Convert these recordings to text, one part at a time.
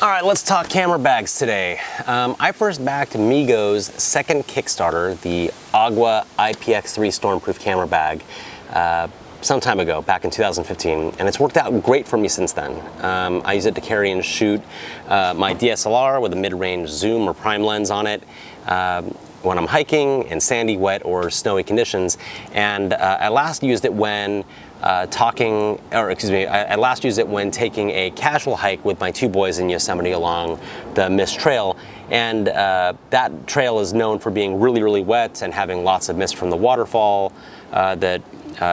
All right, let's talk camera bags today. I first backed Miggo's second Kickstarter, the Aqua IPX3 Stormproof camera bag, some time ago, back in 2015, and it's worked out great for me since then. I use it to carry and shoot my DSLR with a mid-range zoom or prime lens on it when I'm hiking in sandy, wet, or snowy conditions. And I last used it when I last used it when taking a casual hike with my two boys in Yosemite along the Mist Trail. And that trail is known for being really, really wet and having lots of mist from the waterfall that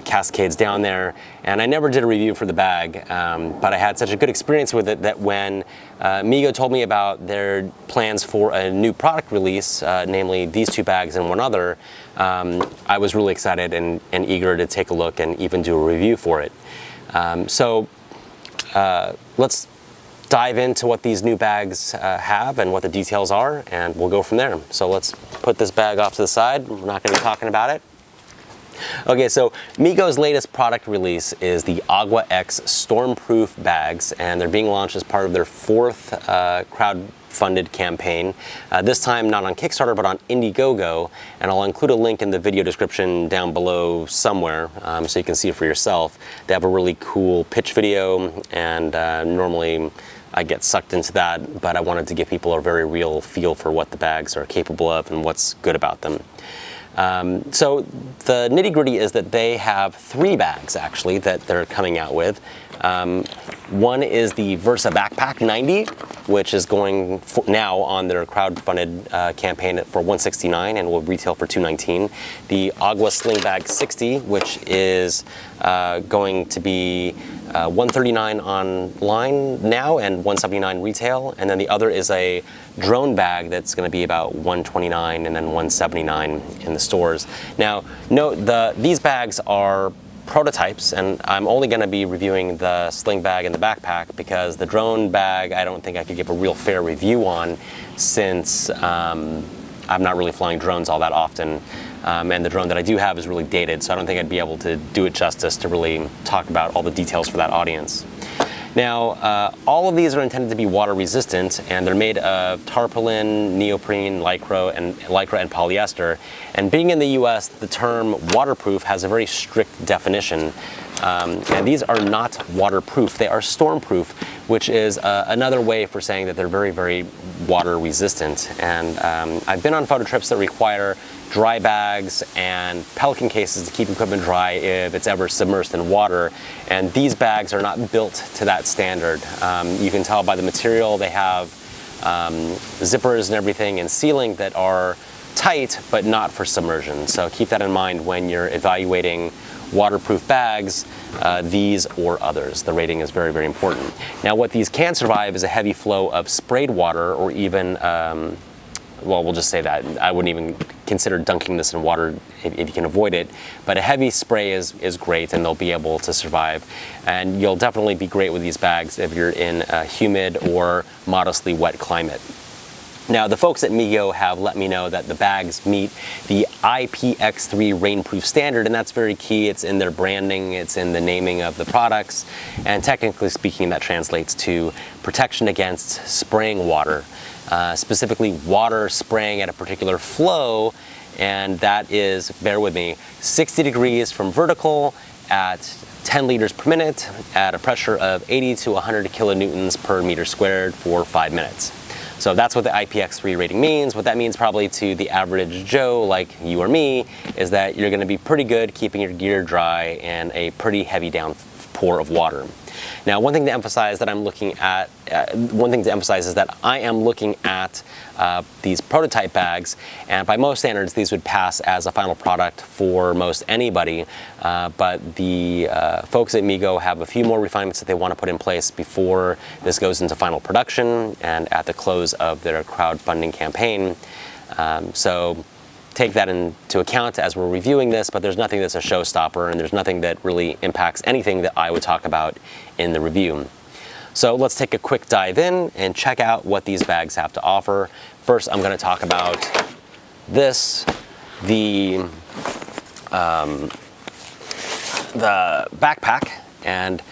cascades down there. And I never did a review for the bag, but I had such a good experience with it that when Miggo told me about their plans for a new product release, namely these two bags and one other, I was really excited and eager to take a look and even do a review for it. Let's dive into what these new bags have and what the details are, and we'll go from there. So let's put this bag off to the side. We're not going to be talking about it. Okay, so Miggo's latest product release is the Aqua X Stormproof bags, and they're being launched as part of their fourth crowd-funded campaign. This time not on Kickstarter, but on Indiegogo, and I'll include a link in the video description down below somewhere so you can see it for yourself. They have a really cool pitch video, and normally I get sucked into that, but I wanted to give people a very real feel for what the bags are capable of and what's good about them. So the nitty-gritty is that they have three bags actually that they're coming out with. One is the Versa Backpack 90, which is going now on their crowd-funded campaign for $169 and will retail for $219. The Aqua Sling Bag 60, which is going to be $139 online now and $179 retail, and then the other is a drone bag that's going to be about $129 and then $179 in the stores. Now, note these bags are prototypes, and I'm only going to be reviewing the sling bag and the backpack because the drone bag I don't think I could give a real fair review on, since I'm not really flying drones all that often. And the drone that I do have is really dated, so I don't think I'd be able to do it justice to really talk about all the details for that audience. Now, all of these are intended to be water resistant, and they're made of tarpaulin, neoprene, lycra, and polyester. And being in the US, the term waterproof has a very strict definition. And these are not waterproof, they are stormproof, which is another way for saying that they're very, very water resistant. And I've been on photo trips that require dry bags and pelican cases to keep equipment dry if it's ever submersed in water, and these bags are not built to that standard. You can tell by the material. They have zippers and everything and sealing that are tight but not for submersion, so keep that in mind when you're evaluating waterproof bags, these or others. The rating is very, very important. Now, what these can survive is a heavy flow of sprayed water, or even well, we'll just say that. I wouldn't even consider dunking this in water if you can avoid it, but a heavy spray is great, and they'll be able to survive. And you'll definitely be great with these bags if you're in a humid or modestly wet climate. Now, the folks at Miggo have let me know that the bags meet the IPX3 rainproof standard, and that's very key. It's in their branding, it's in the naming of the products, and technically speaking, that translates to protection against spraying water. Specifically water spraying at a particular flow, and that is, bear with me, 60 degrees from vertical at 10 liters per minute at a pressure of 80 to 100 kilonewtons per meter squared for 5 minutes. So that's what the IPX3 rating means. What that means probably to the average Joe like you or me is that you're going to be pretty good keeping your gear dry in a pretty heavy downpour of water. Now, one thing to emphasize is that I am looking at these prototype bags, and by most standards, these would pass as a final product for most anybody. But the folks at Miggo have a few more refinements that they want to put in place before this goes into final production and at the close of their crowdfunding campaign. So take that into account as we're reviewing this, but there's nothing that's a showstopper, and there's nothing that really impacts anything that I would talk about in the review. So let's take a quick dive in and check out what these bags have to offer. First, I'm going to talk about this, the backpack, and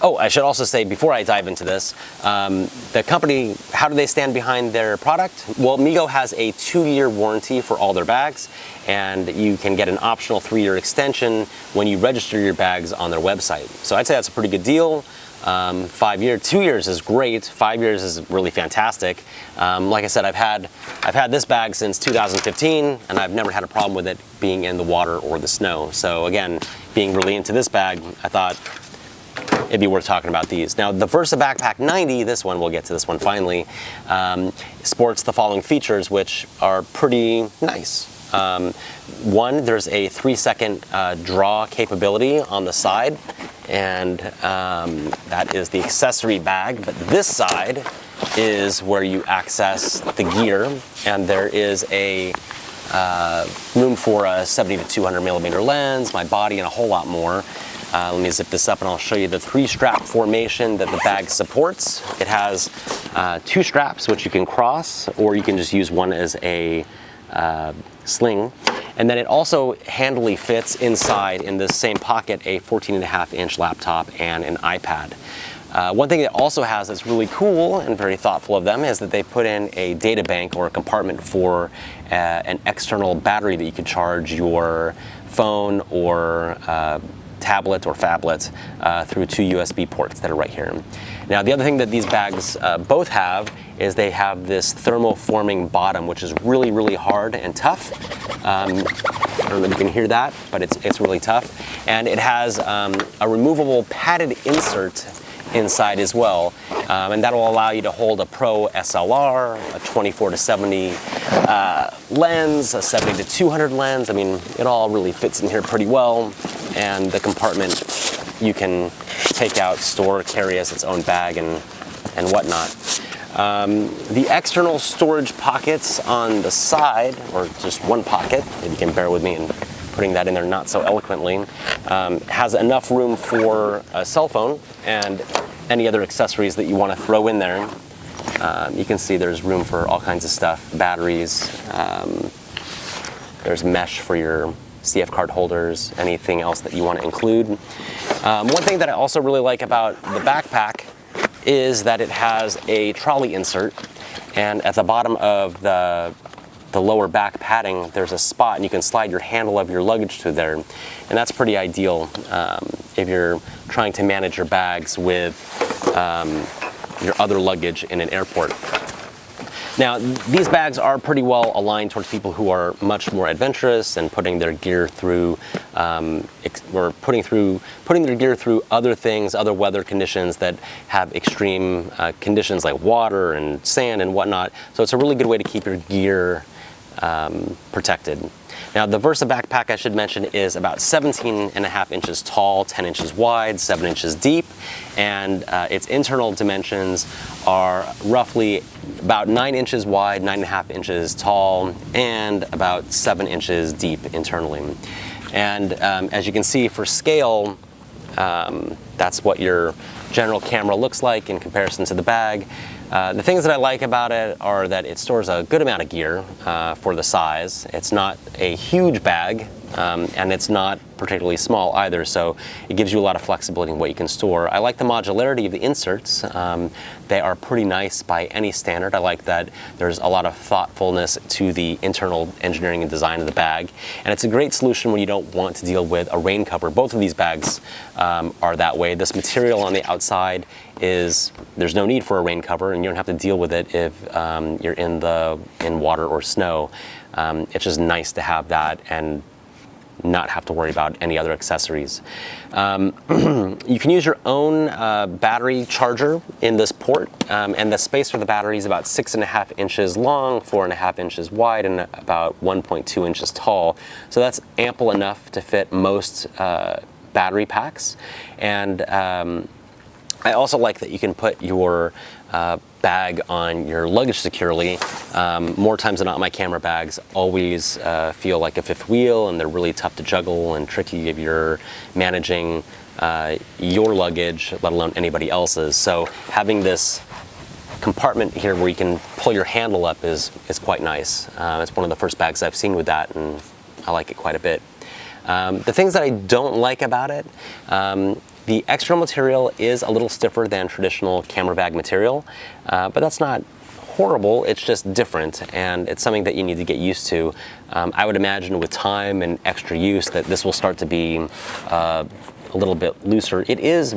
Oh, I should also say, before I dive into this, the company, how do they stand behind their product? Well, Miggo has a 2-year warranty for all their bags, and you can get an optional 3-year extension when you register your bags on their website. So I'd say that's a pretty good deal. 2 years is great. 5 years is really fantastic. Like I said, I've had this bag since 2015, and I've never had a problem with it being in the water or the snow. So again, being really into this bag, I thought it'd be worth talking about these. Now, the Versa Backpack 90, this one, we'll get to this one finally, sports the following features, which are pretty nice. One, there's a 3-second draw capability on the side, and that is the accessory bag. But this side is where you access the gear, and there is a room for a 70 to 200 millimeter lens, my body, and a whole lot more. Let me zip this up and I'll show you the 3-strap formation that the bag supports. It has 2 straps which you can cross, or you can just use one as a sling. And then it also handily fits inside in this same pocket a 14.5-inch laptop and an iPad. One thing it also has that's really cool and very thoughtful of them is that they put in a data bank or a compartment for an external battery that you could charge your phone or tablet or phablet through 2 USB ports that are right here. Now, the other thing that these bags both have is they have this thermoforming bottom, which is really, really hard and tough. I don't know if you can hear that, but it's really tough. And it has a removable padded insert inside as well, and that will allow you to hold a Pro Dslr, a 24 to 70 lens, a 70 to 200 lens. I mean, it all really fits in here pretty well, and the compartment you can take out, store, carry as its own bag and whatnot. The external storage pockets on the side, or just one pocket, if you can bear with me in putting that in there not so eloquently, has enough room for a cell phone and any other accessories that you want to throw in there. You can see there's room for all kinds of stuff, batteries, there's mesh for your CF card holders, anything else that you want to include. One thing that I also really like about the backpack is that it has a trolley insert, and at the bottom of the lower back padding, there's a spot and you can slide your handle of your luggage through there. And that's pretty ideal if you're trying to manage your bags with your other luggage in an airport. Now, these bags are pretty well aligned towards people who are much more adventurous and putting their gear through, putting their gear through other things, other weather conditions that have extreme conditions like water and sand and whatnot. So it's a really good way to keep your gear protected. Now, the Versa Backpack, I should mention, is about 17.5 inches tall, 10 inches wide, 7 inches deep, and its internal dimensions are roughly about 9 inches wide, 9.5 inches tall, and about 7 inches deep internally. And as you can see, for scale, that's what your general camera looks like in comparison to the bag. The things that I like about it are that it stores a good amount of gear for the size. It's not a huge bag, and it's not particularly small either, so it gives you a lot of flexibility in what you can store. I like the modularity of the inserts. They are pretty nice by any standard. I like that there's a lot of thoughtfulness to the internal engineering and design of the bag, and it's a great solution when you don't want to deal with a rain cover. Both of these bags are that way. This material on the outside there's no need for a rain cover, and you don't have to deal with it if you're in water or snow. It's just nice to have that and not have to worry about any other accessories. You can use your own battery charger in this port, and the space for the battery is about 6.5 inches long, 4.5 inches wide, and about 1.2 inches tall. So that's ample enough to fit most battery packs. And I also like that you can put your bag on your luggage securely. More times than not, my camera bags always feel like a fifth wheel, and they're really tough to juggle and tricky if you're managing your luggage, let alone anybody else's. So having this compartment here where you can pull your handle up is quite nice. It's one of the first bags I've seen with that, and I like it quite a bit. The things that I don't like about it, The external material is a little stiffer than traditional camera bag material, but that's not horrible, it's just different, and it's something that you need to get used to. I would imagine with time and extra use that this will start to be a little bit looser. It is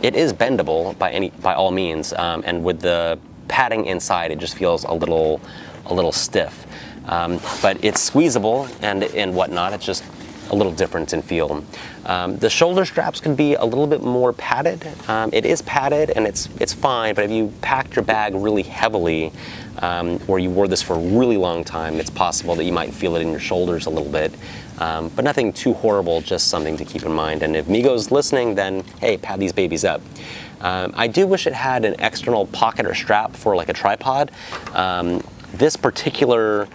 bendable by all means, and with the padding inside, it just feels a little stiff. But it's squeezable and whatnot. It's just a little different in feel. The shoulder straps can be a little bit more padded. It is padded and it's fine, but if you packed your bag really heavily, or you wore this for a really long time, it's possible that you might feel it in your shoulders a little bit. But nothing too horrible, just something to keep in mind. And if Miggo's listening, then hey, pad these babies up. I do wish it had an external pocket or strap for like a tripod. This particular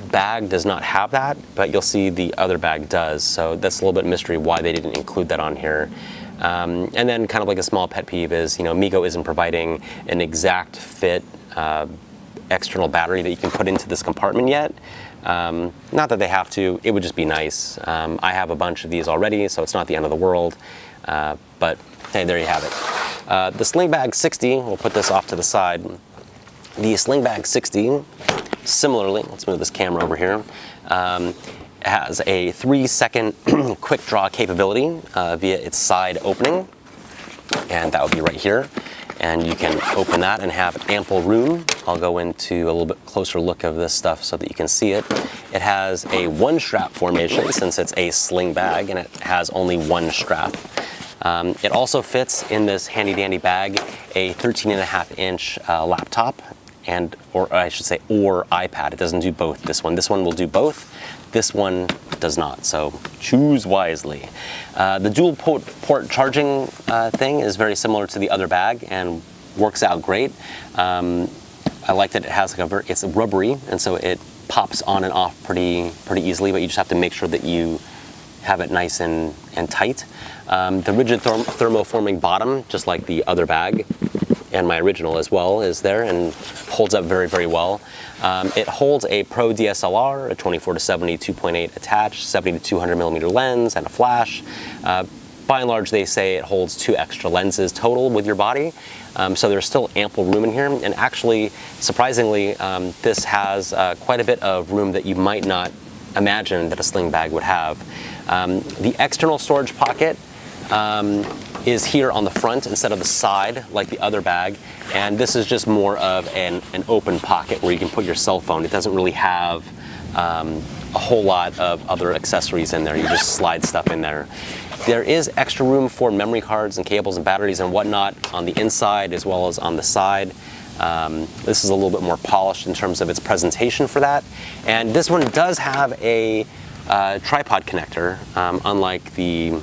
bag does not have that, but you'll see the other bag does. So that's a little bit of mystery why they didn't include that on here. And then kind of like a small pet peeve is, Miggo isn't providing an exact fit external battery that you can put into this compartment yet. Not that they have to, it would just be nice. I have a bunch of these already, so it's not the end of the world. But hey, there you have it. The Sling Bag 60, we'll put this off to the side. The Sling Bag 60, similarly, let's move this camera over here, has a 3-second quick draw capability via its side opening, and that would be right here. And you can open that and have ample room. I'll go into a little bit closer look of this stuff so that you can see it. It has a one strap formation since it's a sling bag and it has only one strap. It also fits in this handy dandy bag a 13.5-inch laptop or iPad. It doesn't do both. This one will do both. This one does not, so choose wisely. The dual port charging thing is very similar to the other bag and works out great. I like that it has like it's rubbery, and so it pops on and off pretty easily, but you just have to make sure that you have it nice and tight. The rigid thermoforming bottom, just like the other bag, and my original as well, is there and holds up very, very well. It holds a Pro Dslr, a 24-70 2.8 attached, 70 to 200 millimeter lens, and a flash. By and large, they say it holds 2 extra lenses total with your body. So there's still ample room in here. And actually, surprisingly, this has quite a bit of room that you might not imagine that a sling bag would have. The external storage pocket is here on the front instead of the side like the other bag, and this is just more of an open pocket where you can put your cell phone. It doesn't really have a whole lot of other accessories in there. You just slide stuff in there. There is extra room for memory cards and cables and batteries and whatnot on the inside as well as on the side. This is a little bit more polished in terms of its presentation for that. And this one does have a tripod connector, unlike the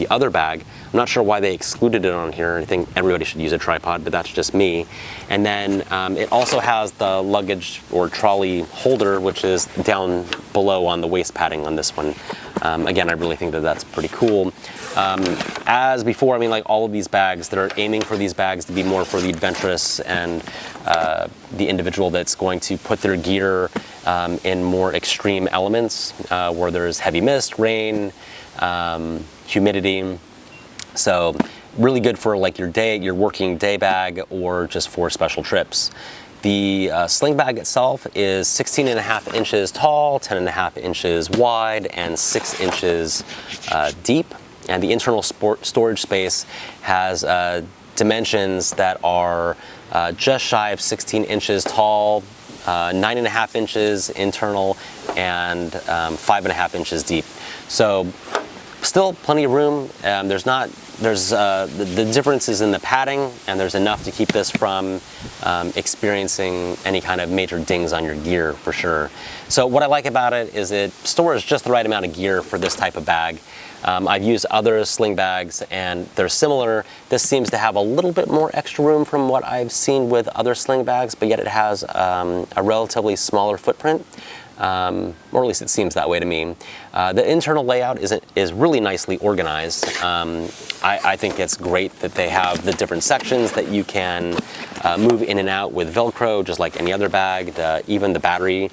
other bag. I'm not sure why they excluded it on here. I think everybody should use a tripod, but that's just me. And then it also has the luggage or trolley holder, which is down below on the waist padding on this one. Again, I really think that that's pretty cool. As before, I mean, like all of these bags, they're aiming for these bags to be more for the adventurous and the individual that's going to put their gear in more extreme elements where there's heavy mist, rain, humidity. So really good for like your working day bag or just for special trips. The sling bag itself is 16.5 inches tall, 10.5 inches wide, and 6 inches deep. And the internal storage space has dimensions that are just shy of 16 inches tall, 9.5 inches internal, and 5.5 inches deep. So still plenty of room. The difference is in the padding, and there's enough to keep this from experiencing any kind of major dings on your gear for sure. So what I like about it is it stores just the right amount of gear for this type of bag. I've used other sling bags and they're similar. This seems to have a little bit more extra room from what I've seen with other sling bags, but yet it has a relatively smaller footprint. Or at least it seems that way to me. The internal layout is really nicely organized. I think it's great that they have the different sections that you can move in and out with Velcro, just like any other bag. Even the battery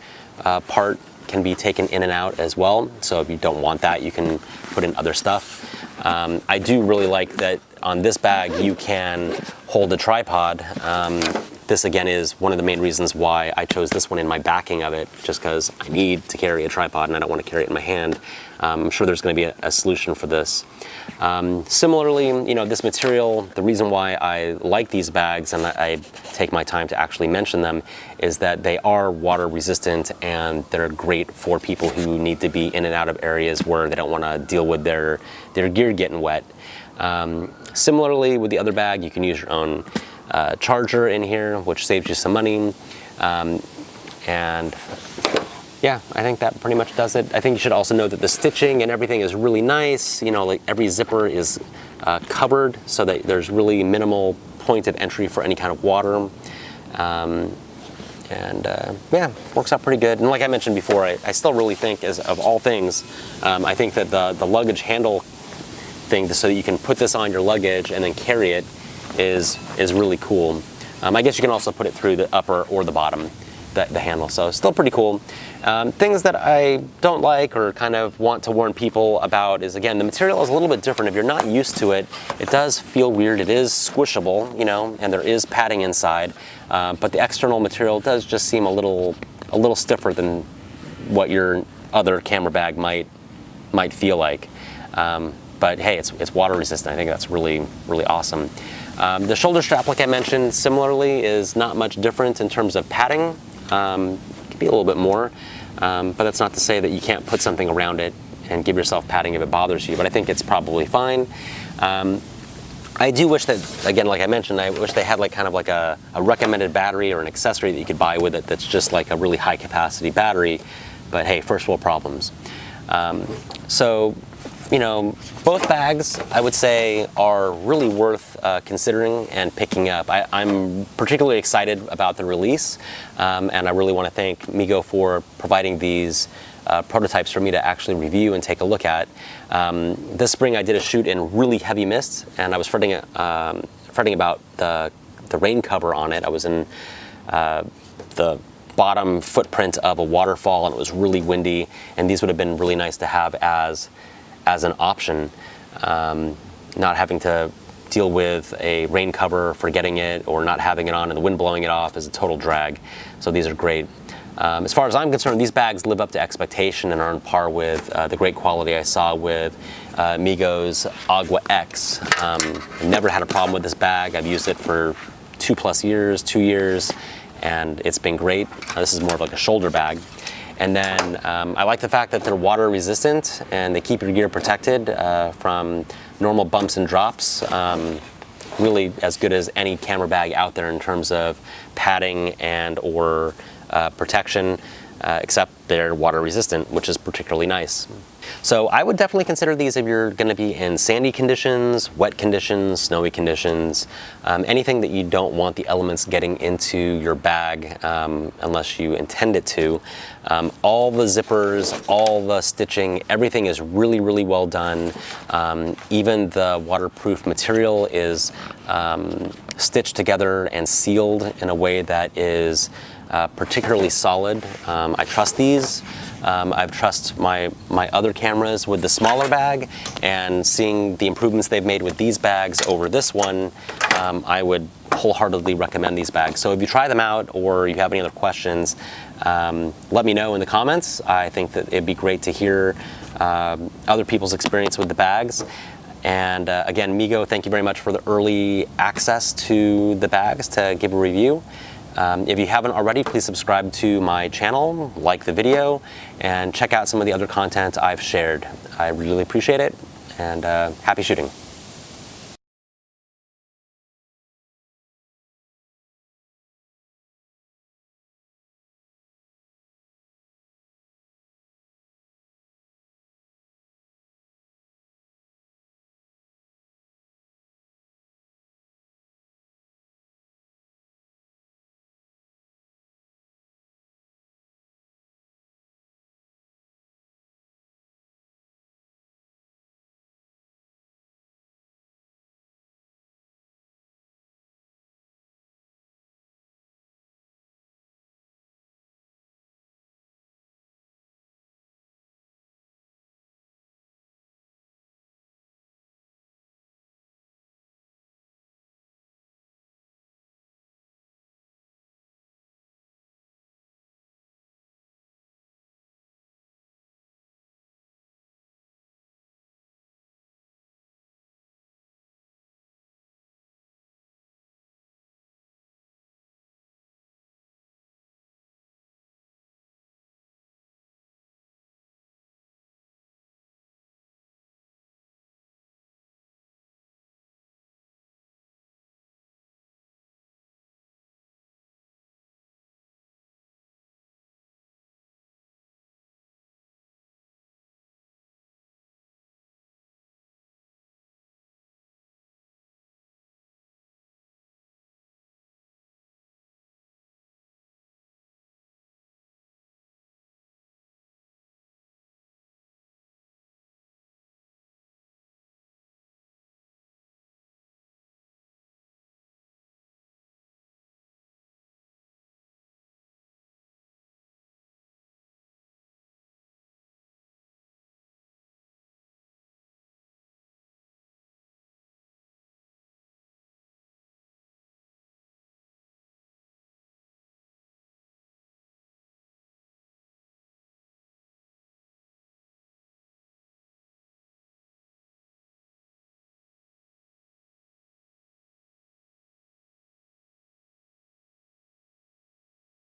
part can be taken in and out as well. So if you don't want that, you can put in other stuff. I do really like that on this bag you can hold a tripod. This again is one of the main reasons why I chose this one in my backing of it, just because I need to carry a tripod and I don't want to carry it in my hand. I'm sure there's going to be a solution for this. Similarly, you know, this material, the reason why I like these bags and I take my time to actually mention them is that they are water resistant and they're great for people who need to be in and out of areas where they don't want to deal with their gear getting wet. Similarly, with the other bag, you can use your own charger in here, which saves you some money. And yeah, I think that pretty much does it. I think you should also know that the stitching and everything is really nice. You know, like every zipper is covered so that there's really minimal point of entry for any kind of water. Yeah, works out pretty good. And like I mentioned before, I still really think, as of all things, I think that the luggage handle thing, so that you can put this on your luggage and then carry it, is really cool. I guess you can also put it through the upper or the bottom, the handle, so still pretty cool. Things that I don't like or kind of want to warn people about is, again, the material is a little bit different. If you're not used to it, it does feel weird. It is squishable, you know, and there is padding inside, but the external material does just seem a little stiffer than what your other camera bag might feel like. But hey, it's water resistant. I think that's really, really awesome. The shoulder strap, like I mentioned, similarly is not much different in terms of padding. Could be a little bit more, but that's not to say that you can't put something around it and give yourself padding if it bothers you, but I think it's probably fine. I do wish that, again, like I mentioned, I wish they had like kind of like a recommended battery or an accessory that you could buy with it that's just like a really high capacity battery, but hey, first world problems. So, you know, both bags, I would say, are really worth considering and picking up. I'm particularly excited about the release, and I really want to thank Miggo for providing these prototypes for me to actually review and take a look at. This spring I did a shoot in really heavy mist, and I was fretting about the rain cover on it. I was in the bottom footprint of a waterfall, and it was really windy, and these would have been really nice to have as an option, not having to deal with a rain cover, forgetting it, or not having it on and the wind blowing it off is a total drag. So these are great. As far as I'm concerned, these bags live up to expectation and are on par with the great quality I saw with Miggo's Aqua X. Never had a problem with this bag. I've used it for 2 years, and it's been great. This is more of like a shoulder bag. And then I like the fact that they're water resistant and they keep your gear protected from normal bumps and drops. Really as good as any camera bag out there in terms of padding and or protection, except they're water resistant, which is particularly nice. So I would definitely consider these if you're going to be in sandy conditions, wet conditions, snowy conditions, anything that you don't want the elements getting into your bag unless you intend it to. All the zippers, all the stitching, everything is really, really well done. Even the waterproof material is stitched together and sealed in a way that is particularly solid. I trust these. I've trusted my other cameras with the smaller bag, and seeing the improvements they've made with these bags over this one, I would wholeheartedly recommend these bags. So if you try them out or you have any other questions, let me know in the comments. I think that it'd be great to hear other people's experience with the bags. And again, Miggo, thank you very much for the early access to the bags to give a review. If you haven't already, please subscribe to my channel, like the video, and check out some of the other content I've shared. I really appreciate it, and happy shooting.